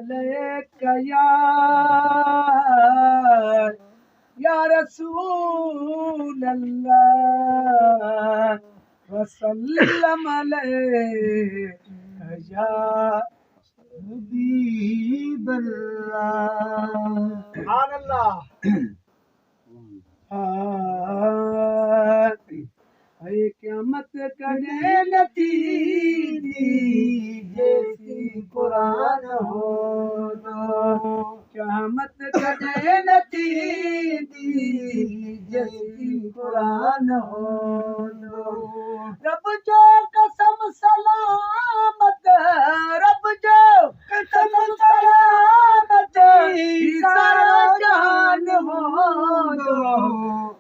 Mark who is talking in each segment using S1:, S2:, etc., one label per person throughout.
S1: अलैक या रसूल अल्लाह वसल्लम अलैका या हबीब अल्लाह। सुभान अल्लाह। क़यामत कॾहिं न थींदी जैसी कुरान हो दो। क़यामत कॾहिं न थींदी जैसी कुरान हो दो। रब जो कसम सलामत, रब जो कसम सलामत सारा जहान हो दो।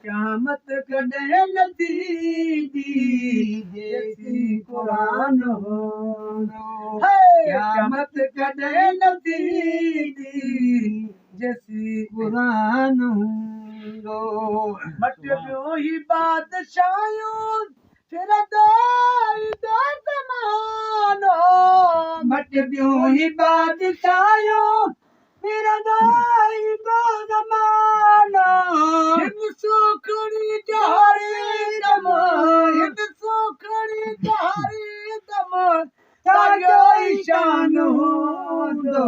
S1: क़यामत कॾहिं न थींदी जैसी कुरान हो दो। क़यामत कॾहिं न थींदी जैसी कुरान हो दो। मट ॿियो ही बादशाहूं फिर दो ज़मानो। मट ॿियो ही बादशाहूं फिर दो ज़मानो। हिन सुखड़ी जहरी दम, हिन सुखड़ी जहरी दम साॻियो ईशान हूंदो,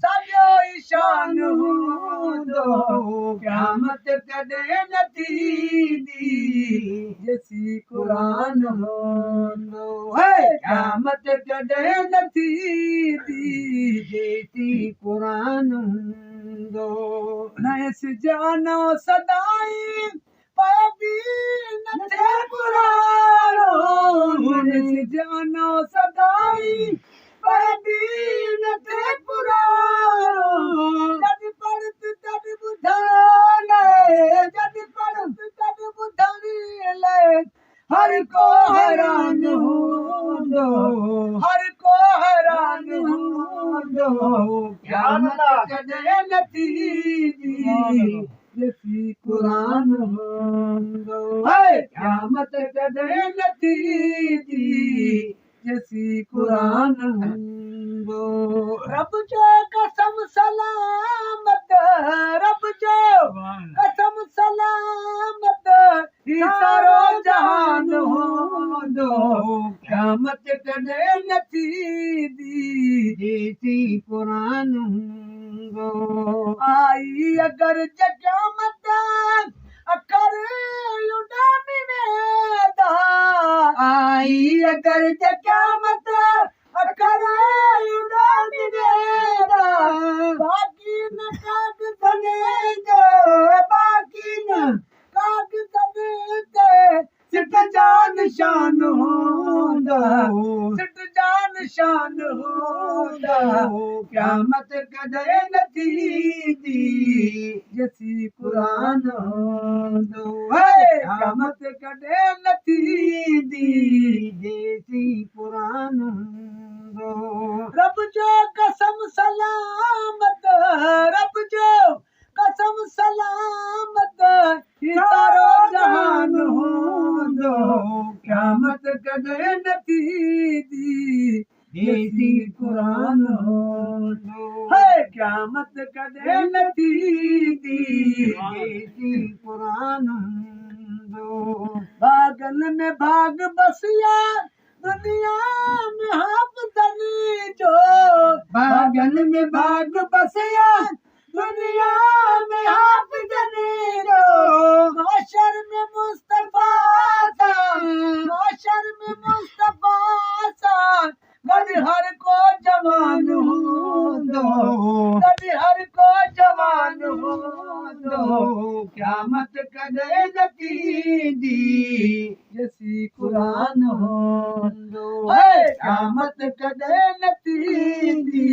S1: साॻियो ईशान हूंदो। क़यामत कॾहिं न थींदी जैसी कुरान हूंदो। क़यामत कॾहिं न थींदी जैसी कुरान हूंदो। नयस जानो सदाई पाबी न थे पुराणो। नयस जानो सदाई पाबी न थे पुराणो। जद पढ़त तद ॿुधण जद पढ़त तद ॿुधण हर को हैरान हूंदो, हर को हैरान हूंदो। क़यामत कॾहिं न थींदी जैसी कुरान हूंदो। क़यामत कॾहिं न थींदी जैसी कुरान हूंदो। रब जो कसम सलामत, रब जो कसम सलामत सारो जहान हूंदो। क़यामत कॾहिं न थींदी जैसी कुरान हूंदो। आई अगर क़यामत अखर उॾामी वेंदा। आई अगर क़यामत अखर उॾामी वेंदा। बाक़ी न काग़ज़नि जो, बाक़ी न काग़ज़नि ते सिट जा निशान हूंदा, सिट जा निशान हूंदा। क़यामत कॾहिं न थींदी जैसी कुरान हूंदो। क़यामत कॾहिं न थींदी जैसी कुरान हूंदो। रब जो कसम सलामत, रब जो कसम सलामत सारो जहान हूंदो। क़यामत कॾहिं न थींदी जैसी कुरान हूंदो। क़यामत कॾहिं न थींदी जैसी कुरान हूंदो। भागन में भाग बसिया दुनिया में हाफ़ज़नि जो। भागन में भाग बसिया दुनिया में हाफ़ज़नि जो। माशर में मुस्तफ़ा सा, माशर में मुस्तफ़ा सा गॾु हर को जवान हूंदो, गॾु हर को जवान हूंदो। क़यामत कॾहिं न थींदी जैसी कुरान हूंदो। क़यामत कॾहिं न थींदी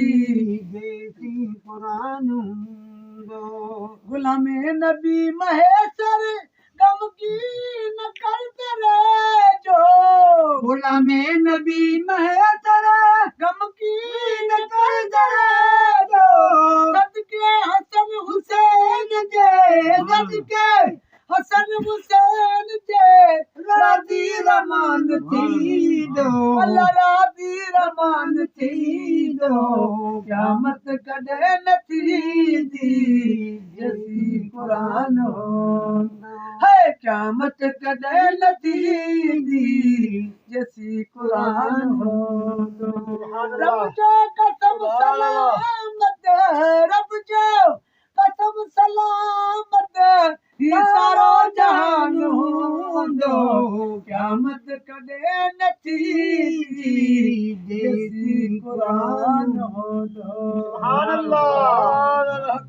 S1: जैसी कुरान हूंदो। ग़ुलामे नबी महेसर गमगीन करते रहिजो। ग़ुलामे नबी महेसर गमगीन करते रहिजो। सदके हसन हुसैन जे, सदके हसन हुसैन जे राज़ी रमान थींदो। अल्लाह राज़ी रमान थींदो। क़यामत कॾहिं न थींदी जैसी क़ुरान हूंदो है क़यामत कॾहिं न थींदी जैसी क़ुरान हूंदो रब जो कसम सलामत रब जो कसम सलामत ही सारो जहान हूंदो क़यामत कॾहिं न थींदी जैसी क़ुरान हूंदो। सुभान अल्लाह।